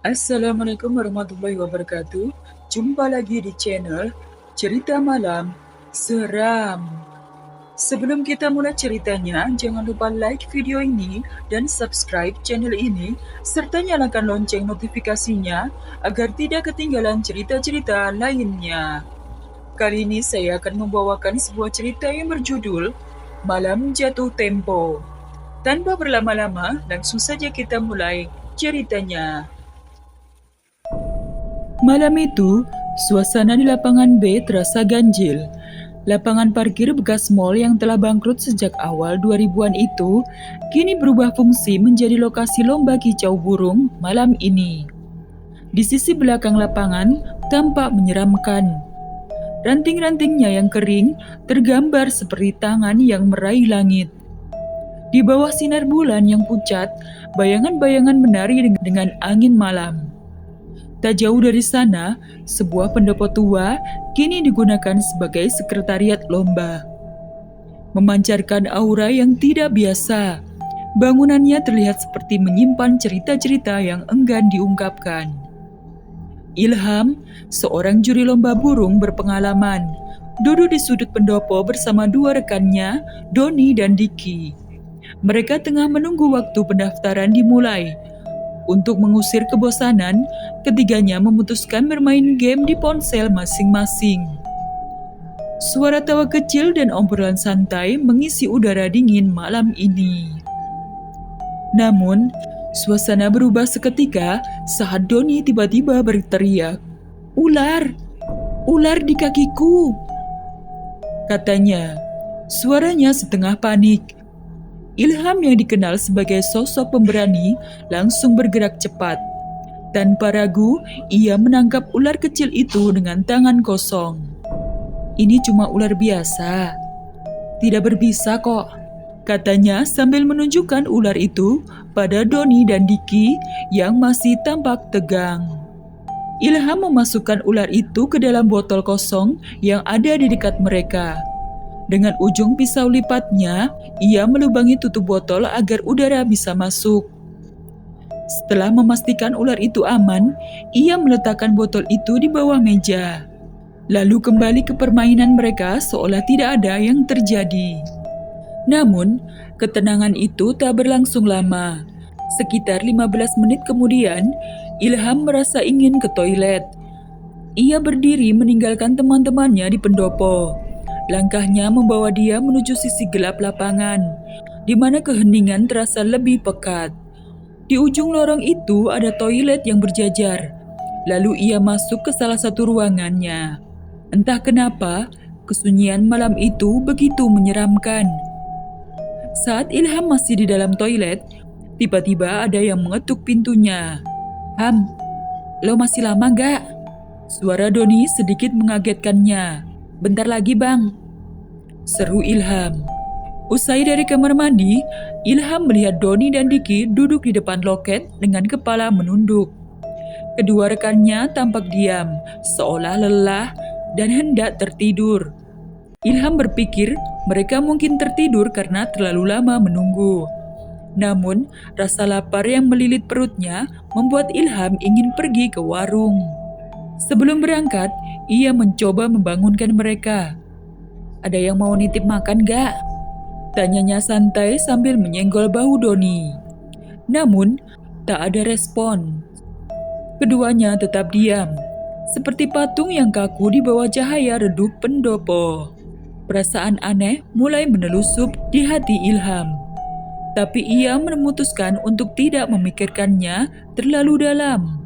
Assalamualaikum warahmatullahi wabarakatuh. Jumpa lagi di channel Cerita Malam Seram. Sebelum kita mulai ceritanya, jangan lupa like video ini dan subscribe channel ini, serta nyalakan lonceng notifikasinya agar tidak ketinggalan cerita-cerita lainnya. Kali ini saya akan membawakan sebuah cerita yang berjudul Malam Jatuh Tempo. Tanpa berlama-lama, langsung saja kita mulai ceritanya. Malam itu, suasana di lapangan B terasa ganjil. Lapangan parkir bekas mall yang telah bangkrut sejak awal 2000-an itu, kini berubah fungsi menjadi lokasi lomba kicau burung malam ini. Di sisi belakang lapangan, tampak menyeramkan. Ranting-rantingnya yang kering tergambar seperti tangan yang meraih langit. Di bawah sinar bulan yang pucat, bayangan-bayangan menari dengan angin malam. Tak jauh dari sana, sebuah pendopo tua kini digunakan sebagai sekretariat lomba. Memancarkan aura yang tidak biasa, bangunannya terlihat seperti menyimpan cerita-cerita yang enggan diungkapkan. Ilham, seorang juri lomba burung berpengalaman, duduk di sudut pendopo bersama dua rekannya, Doni dan Diki. Mereka tengah menunggu waktu pendaftaran dimulai. Untuk mengusir kebosanan, ketiganya memutuskan bermain game di ponsel masing-masing. Suara tawa kecil dan obrolan santai mengisi udara dingin malam ini. Namun, suasana berubah seketika saat Doni tiba-tiba berteriak, "Ular! Ular di kakiku!" Katanya. Suaranya setengah panik. Ilham yang dikenal sebagai sosok pemberani langsung bergerak cepat. Tanpa ragu, ia menangkap ular kecil itu dengan tangan kosong. "Ini cuma ular biasa. Tidak berbisa kok," katanya sambil menunjukkan ular itu pada Doni dan Diki yang masih tampak tegang. Ilham memasukkan ular itu ke dalam botol kosong yang ada di dekat mereka. Dengan ujung pisau lipatnya, ia melubangi tutup botol agar udara bisa masuk. Setelah memastikan ular itu aman, ia meletakkan botol itu di bawah meja. Lalu kembali ke permainan mereka seolah tidak ada yang terjadi. Namun, ketenangan itu tak berlangsung lama. Sekitar 15 menit kemudian, Ilham merasa ingin ke toilet. Ia berdiri meninggalkan teman-temannya di pendopo. Langkahnya membawa dia menuju sisi gelap lapangan, di mana keheningan terasa lebih pekat. Di ujung lorong itu ada toilet yang berjajar. Lalu ia masuk ke salah satu ruangannya. Entah kenapa, kesunyian malam itu begitu menyeramkan. Saat Ilham masih di dalam toilet, tiba-tiba ada yang mengetuk pintunya. "Ham, lo masih lama gak?" Suara Doni sedikit mengagetkannya. "Bentar lagi bang," seru Ilham. Usai dari kamar mandi, Ilham melihat Doni dan Diki duduk di depan loket dengan kepala menunduk. Kedua rekannya tampak diam, seolah lelah dan hendak tertidur. Ilham berpikir mereka mungkin tertidur karena terlalu lama menunggu. Namun, rasa lapar yang melilit perutnya membuat Ilham ingin pergi ke warung. Sebelum berangkat, ia mencoba membangunkan mereka. "Ada yang mau nitip makan gak?" tanyanya santai sambil menyenggol bahu Doni. Namun, tak ada respon. Keduanya tetap diam, seperti patung yang kaku di bawah cahaya redup pendopo. Perasaan aneh mulai menelusup di hati Ilham. Tapi ia memutuskan untuk tidak memikirkannya terlalu dalam.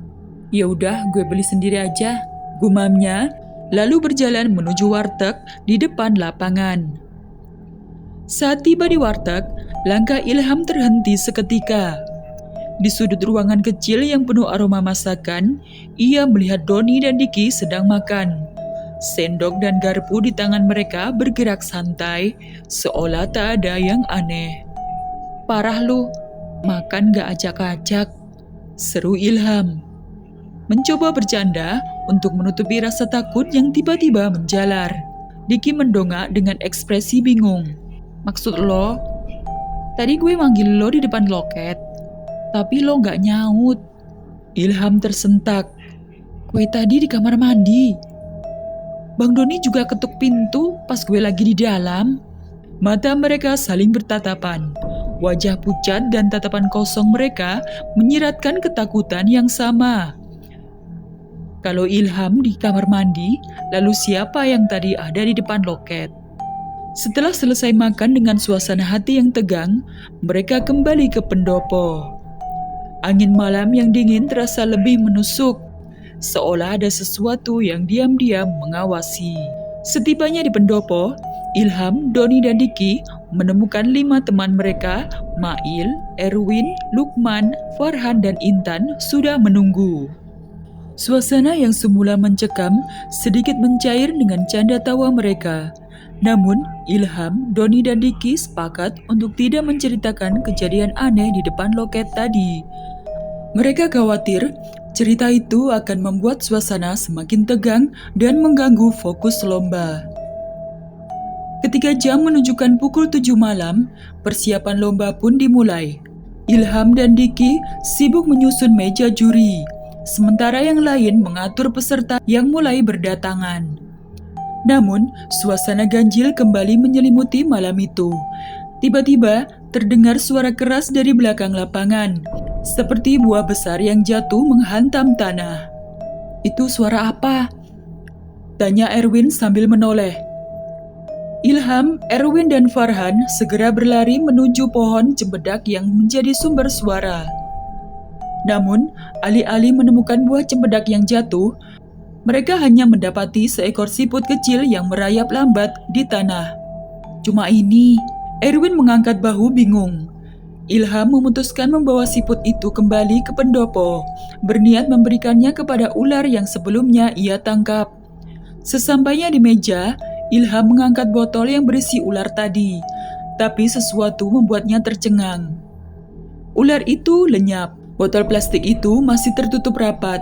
"Ya udah, gue beli sendiri aja," gumamnya, lalu berjalan menuju warteg di depan lapangan. Saat tiba di warteg, langkah Ilham terhenti seketika. Di sudut ruangan kecil yang penuh aroma masakan, ia melihat Doni dan Diki sedang makan. Sendok dan garpu di tangan mereka bergerak santai, seolah tak ada yang aneh. "Parah lu, makan gak ajak-ajak," seru Ilham. Mencoba bercanda untuk menutupi rasa takut yang tiba-tiba menjalar. Diki mendongak dengan ekspresi bingung. "Maksud lo? Tadi gue manggil lo di depan loket, tapi lo gak nyaut." Ilham tersentak. Gue tadi di kamar mandi. Bang Doni juga ketuk pintu pas gue lagi di dalam. Mata mereka saling bertatapan. Wajah pucat dan tatapan kosong mereka menyiratkan ketakutan yang sama. Kalau Ilham di kamar mandi, lalu siapa yang tadi ada di depan loket? Setelah selesai makan dengan suasana hati yang tegang, mereka kembali ke pendopo. Angin malam yang dingin terasa lebih menusuk, seolah ada sesuatu yang diam-diam mengawasi. Setibanya di pendopo, Ilham, Doni, dan Diki menemukan 5 teman mereka, Mail, Erwin, Lukman, Farhan, dan Intan sudah menunggu. Suasana yang semula mencekam sedikit mencair dengan canda tawa mereka. Namun, Ilham, Doni, dan Diki sepakat untuk tidak menceritakan kejadian aneh di depan loket tadi. Mereka khawatir cerita itu akan membuat suasana semakin tegang dan mengganggu fokus lomba. Ketika jam menunjukkan pukul 7 malam, persiapan lomba pun dimulai. Ilham dan Diki sibuk menyusun meja juri, sementara yang lain mengatur peserta yang mulai berdatangan. Namun, suasana ganjil kembali menyelimuti malam itu. Tiba-tiba, terdengar suara keras dari belakang lapangan, seperti buah besar yang jatuh menghantam tanah. "Itu suara apa?" tanya Erwin sambil menoleh. Ilham, Erwin, dan Farhan segera berlari menuju pohon cempedak yang menjadi sumber suara. Namun, alih-alih menemukan buah cempedak yang jatuh, mereka hanya mendapati seekor siput kecil yang merayap lambat di tanah. "Cuma ini." Erwin mengangkat bahu bingung. Ilham memutuskan membawa siput itu kembali ke pendopo, berniat memberikannya kepada ular yang sebelumnya ia tangkap. Sesampainya di meja, Ilham mengangkat botol yang berisi ular tadi, tapi sesuatu membuatnya tercengang. Ular itu lenyap. Botol plastik itu masih tertutup rapat.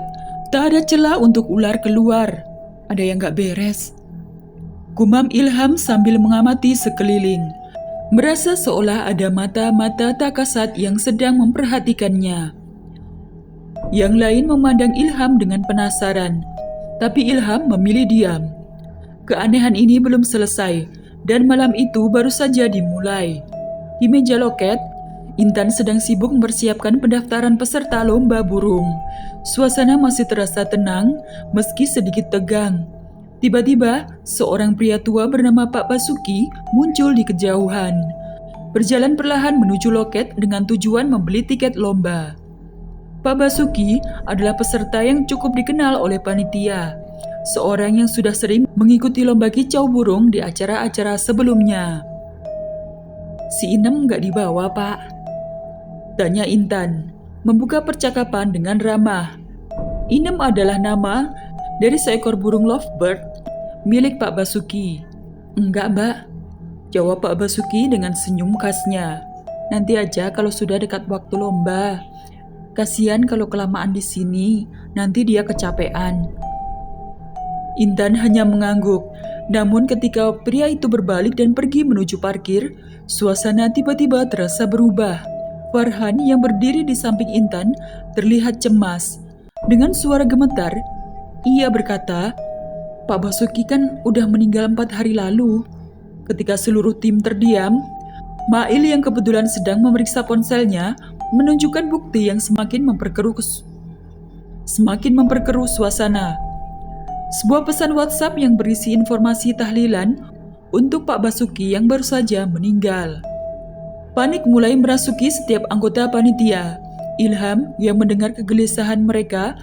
Tak ada celah untuk ular keluar. Ada yang gak beres. Gumam Ilham sambil mengamati sekeliling. Merasa seolah ada mata-mata tak kasat yang sedang memperhatikannya. Yang lain memandang Ilham dengan penasaran. Tapi Ilham memilih diam. Keanehan ini belum selesai, dan malam itu baru saja dimulai. Di meja loket, Intan sedang sibuk mempersiapkan pendaftaran peserta lomba burung. Suasana masih terasa tenang, meski sedikit tegang. Tiba-tiba, seorang pria tua bernama Pak Basuki muncul di kejauhan. Berjalan perlahan menuju loket dengan tujuan membeli tiket lomba. Pak Basuki adalah peserta yang cukup dikenal oleh panitia. Seorang yang sudah sering mengikuti lomba kicau burung di acara-acara sebelumnya. "Si Inem gak dibawa, Pak?" tanya Intan, membuka percakapan dengan ramah. Inem adalah nama dari seekor burung lovebird milik Pak Basuki. "Enggak, Mbak," jawab Pak Basuki dengan senyum khasnya. "Nanti aja kalau sudah dekat waktu lomba. Kasihan kalau kelamaan di sini, nanti dia kecapean." Intan hanya mengangguk. Namun ketika pria itu berbalik dan pergi menuju parkir, suasana tiba-tiba terasa berubah. Farhan yang berdiri di samping Intan terlihat cemas. Dengan suara gemetar, ia berkata, "Pak Basuki kan udah meninggal 4 hari lalu." Ketika seluruh tim terdiam, Mail yang kebetulan sedang memeriksa ponselnya menunjukkan bukti yang semakin memperkeruh suasana. Sebuah pesan WhatsApp yang berisi informasi tahlilan untuk Pak Basuki yang baru saja meninggal. Panik mulai merasuki setiap anggota panitia. Ilham yang mendengar kegelisahan mereka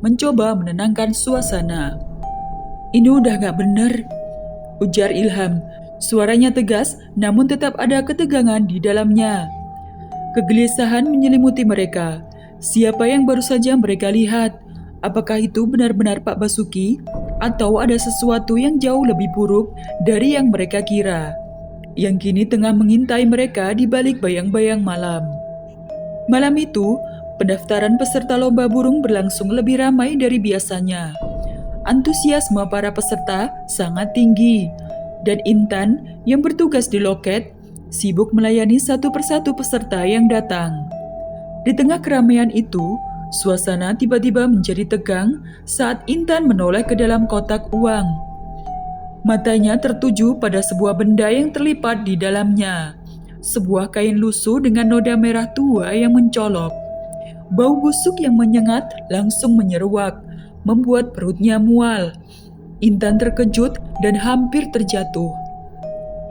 mencoba menenangkan suasana. "Ini udah gak bener," ujar Ilham. Suaranya tegas, namun tetap ada ketegangan di dalamnya. Kegelisahan menyelimuti mereka. Siapa yang baru saja mereka lihat? Apakah itu benar-benar Pak Basuki? Atau ada sesuatu yang jauh lebih buruk dari yang mereka kira, yang kini tengah mengintai mereka di balik bayang-bayang malam? Malam itu, pendaftaran peserta lomba burung berlangsung lebih ramai dari biasanya. Antusiasme para peserta sangat tinggi, dan Intan yang bertugas di loket sibuk melayani satu persatu peserta yang datang. Di tengah keramaian itu, Suasana tiba-tiba menjadi tegang saat Intan menoleh ke dalam kotak uang. Matanya tertuju pada sebuah benda yang terlipat di dalamnya. Sebuah kain lusuh dengan noda merah tua yang mencolok. Bau busuk yang menyengat langsung menyeruak, membuat perutnya mual. Intan terkejut dan hampir terjatuh.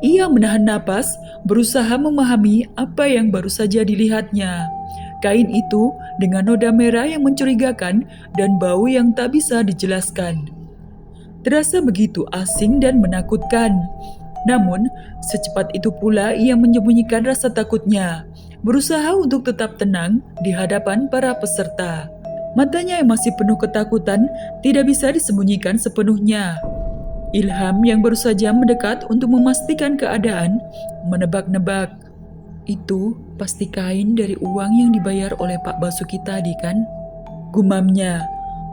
Ia menahan napas, berusaha memahami apa yang baru saja dilihatnya. Kain itu dengan noda merah yang mencurigakan dan bau yang tak bisa dijelaskan. Terasa begitu asing dan menakutkan. Namun, secepat itu pula ia menyembunyikan rasa takutnya, berusaha untuk tetap tenang di hadapan para peserta. Matanya yang masih penuh ketakutan tidak bisa disembunyikan sepenuhnya. Ilham yang baru saja mendekat untuk memastikan keadaan, menebak-nebak. Itu pasti kain dari uang yang dibayar oleh Pak Basuki tadi kan? Gumamnya,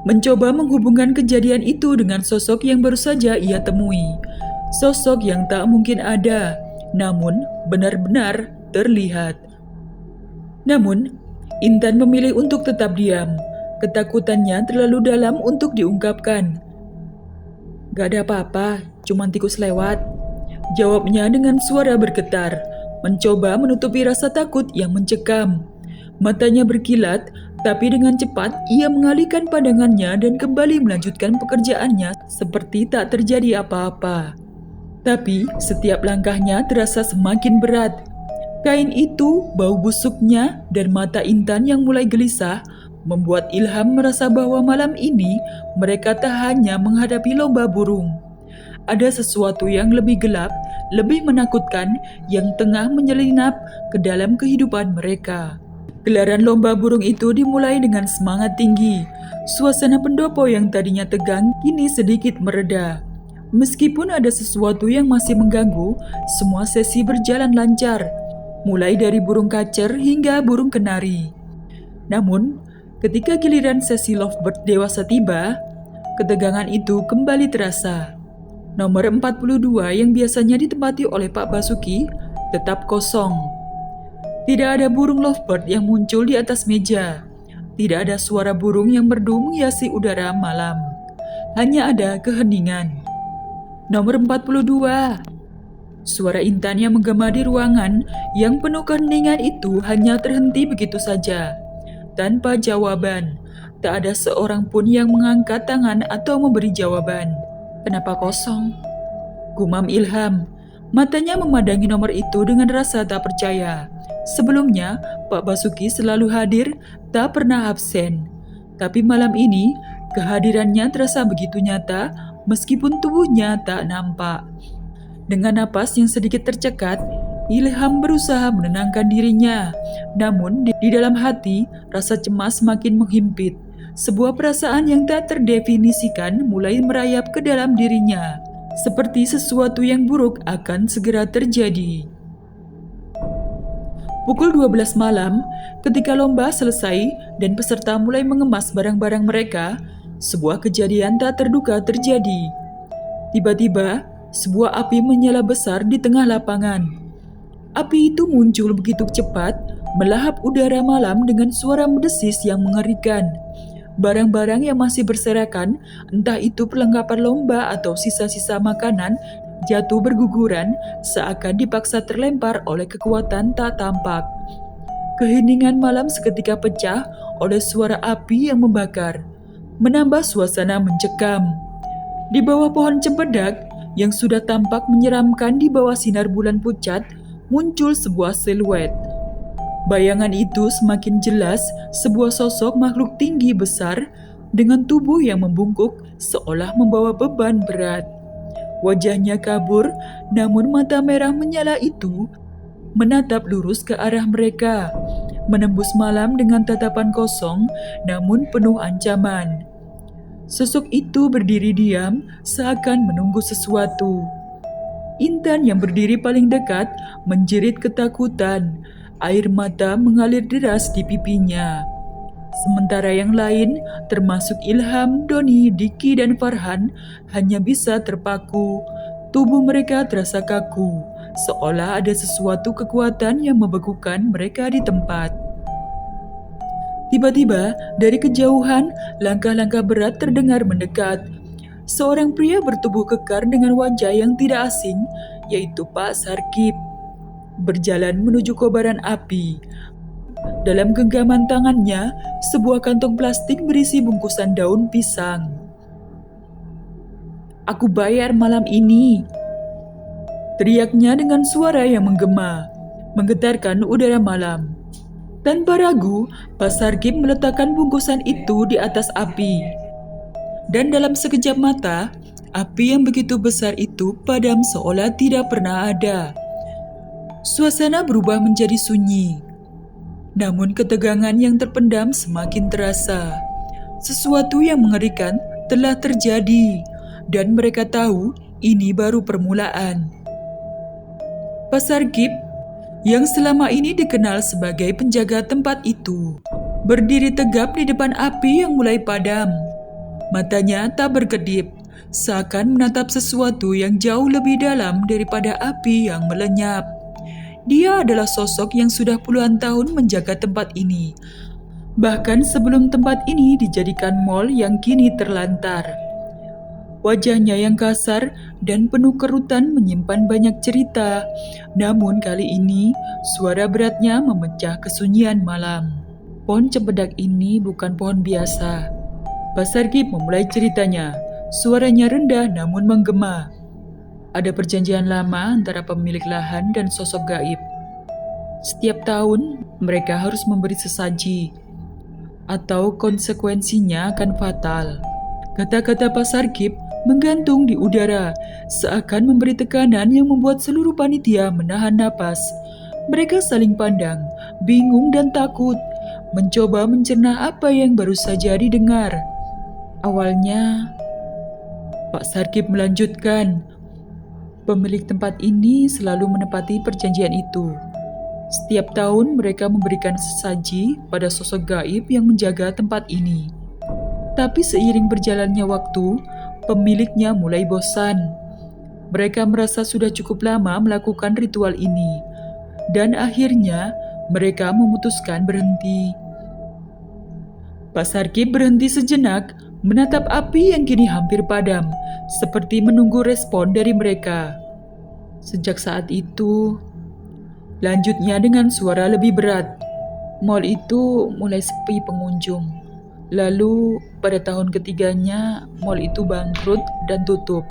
mencoba menghubungkan kejadian itu dengan sosok yang baru saja ia temui. Sosok yang tak mungkin ada, namun benar-benar terlihat. Namun, Intan memilih untuk tetap diam. Ketakutannya terlalu dalam untuk diungkapkan. "Gak ada apa-apa, cuman tikus lewat," jawabnya dengan suara bergetar, mencoba menutupi rasa takut yang mencekam. Matanya berkilat, tapi dengan cepat ia mengalihkan pandangannya dan kembali melanjutkan pekerjaannya seperti tak terjadi apa-apa. Tapi setiap langkahnya terasa semakin berat. Kain itu, bau busuknya, dan mata Intan yang mulai gelisah membuat Ilham merasa bahwa malam ini mereka tak hanya menghadapi lomba burung. Ada sesuatu yang lebih gelap, lebih menakutkan yang tengah menyelinap ke dalam kehidupan mereka. Gelaran lomba burung itu dimulai dengan semangat tinggi. Suasana pendopo yang tadinya tegang kini sedikit mereda. Meskipun ada sesuatu yang masih mengganggu, semua sesi berjalan lancar, mulai dari burung kacer hingga burung kenari. Namun, ketika giliran sesi lovebird dewasa tiba, ketegangan itu kembali terasa. Nomor 42 yang biasanya ditempati oleh Pak Basuki tetap kosong. Tidak ada burung lovebird yang muncul di atas meja. Tidak ada suara burung yang merdu menghiasi udara malam. Hanya ada keheningan. Nomor 42. Suara Intan yang menggema di ruangan yang penuh keheningan itu hanya terhenti begitu saja. Tanpa jawaban. Tak ada seorang pun yang mengangkat tangan atau memberi jawaban. "Kenapa kosong?" gumam Ilham. Matanya memandangi nomor itu dengan rasa tak percaya. Sebelumnya, Pak Basuki selalu hadir, tak pernah absen. Tapi malam ini, kehadirannya terasa begitu nyata, meskipun tubuhnya tak nampak. Dengan napas yang sedikit tercekat, Ilham berusaha menenangkan dirinya. Namun, di dalam hati, rasa cemas makin menghimpit. Sebuah perasaan yang tak terdefinisikan mulai merayap ke dalam dirinya, seperti sesuatu yang buruk akan segera terjadi. Pukul 12 malam, ketika lomba selesai dan peserta mulai mengemas barang-barang mereka, sebuah kejadian tak terduga terjadi. Tiba-tiba, sebuah api menyala besar di tengah lapangan. Api itu muncul begitu cepat, melahap udara malam dengan suara mendesis yang mengerikan. Barang-barang yang masih berserakan, entah itu perlengkapan lomba atau sisa-sisa makanan, jatuh berguguran seakan dipaksa terlempar oleh kekuatan tak tampak. Keheningan malam seketika pecah oleh suara api yang membakar, menambah suasana mencekam. Di bawah pohon cempedak yang sudah tampak menyeramkan di bawah sinar bulan pucat, muncul sebuah siluet. Bayangan itu semakin jelas, sebuah sosok makhluk tinggi besar dengan tubuh yang membungkuk seolah membawa beban berat. Wajahnya kabur, namun mata merah menyala itu menatap lurus ke arah mereka, menembus malam dengan tatapan kosong namun penuh ancaman. Sosok itu berdiri diam seakan menunggu sesuatu. Intan yang berdiri paling dekat menjerit ketakutan, air mata mengalir deras di pipinya. Sementara yang lain, termasuk Ilham, Doni, Diki, dan Farhan, hanya bisa terpaku. Tubuh mereka terasa kaku, seolah ada sesuatu kekuatan yang membekukan mereka di tempat. Tiba-tiba, dari kejauhan, langkah-langkah berat terdengar mendekat. Seorang pria bertubuh kekar dengan wajah yang tidak asing, yaitu Pak Sarkip, berjalan menuju kobaran api. Dalam genggaman tangannya, sebuah kantong plastik berisi bungkusan daun pisang. "Aku bayar malam ini," teriaknya dengan suara yang menggema, menggetarkan udara malam. Tanpa ragu, Pak Sarkip meletakkan bungkusan itu di atas api. Dan dalam sekejap mata, api yang begitu besar itu padam seolah tidak pernah ada. Suasana berubah menjadi sunyi. Namun ketegangan yang terpendam semakin terasa. Sesuatu yang mengerikan telah terjadi, dan mereka tahu ini baru permulaan. Pak Sarkip, yang selama ini dikenal sebagai penjaga tempat itu, berdiri tegap di depan api yang mulai padam. Matanya tak berkedip, seakan menatap sesuatu yang jauh lebih dalam daripada api yang melenyap. Dia adalah sosok yang sudah puluhan tahun menjaga tempat ini, bahkan sebelum tempat ini dijadikan mal yang kini terlantar. Wajahnya yang kasar dan penuh kerutan menyimpan banyak cerita, namun kali ini suara beratnya memecah kesunyian malam. Pohon cempedak ini bukan pohon biasa. Pak Sarkip memulai ceritanya. Suaranya rendah namun menggema. Ada perjanjian lama antara pemilik lahan dan sosok gaib. Setiap tahun mereka harus memberi sesaji, atau konsekuensinya akan fatal. Kata-kata Pak Sarkip menggantung di udara, seakan memberi tekanan yang membuat seluruh panitia menahan napas. Mereka saling pandang, bingung dan takut, mencoba mencerna apa yang baru saja didengar. Awalnya, Pak Sarkip melanjutkan, pemilik tempat ini selalu menepati perjanjian itu. Setiap tahun mereka memberikan sesaji pada sosok gaib yang menjaga tempat ini. Tapi seiring berjalannya waktu, pemiliknya mulai bosan. Mereka merasa sudah cukup lama melakukan ritual ini, dan akhirnya mereka memutuskan berhenti. Pak Sarkip berhenti sejenak, menatap api yang kini hampir padam, seperti menunggu respon dari mereka. Sejak saat itu, lanjutnya dengan suara lebih berat, mal itu mulai sepi pengunjung. Lalu pada tahun ketiganya, mal itu bangkrut dan tutup.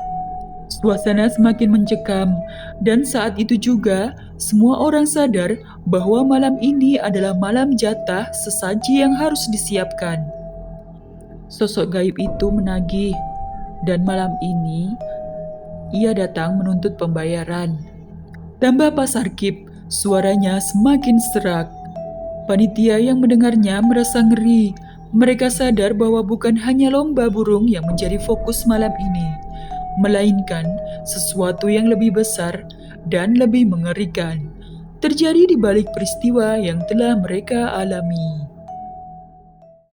Suasana semakin mencekam, dan saat itu juga semua orang sadar bahwa malam ini adalah malam jatah sesaji yang harus disiapkan. Sosok gaib itu menagih, dan malam ini ia datang menuntut pembayaran. Tambah Pak Sarkip, suaranya semakin serak. Panitia yang mendengarnya merasa ngeri. Mereka sadar bahwa bukan hanya lomba burung yang menjadi fokus malam ini, melainkan sesuatu yang lebih besar dan lebih mengerikan terjadi di balik peristiwa yang telah mereka alami.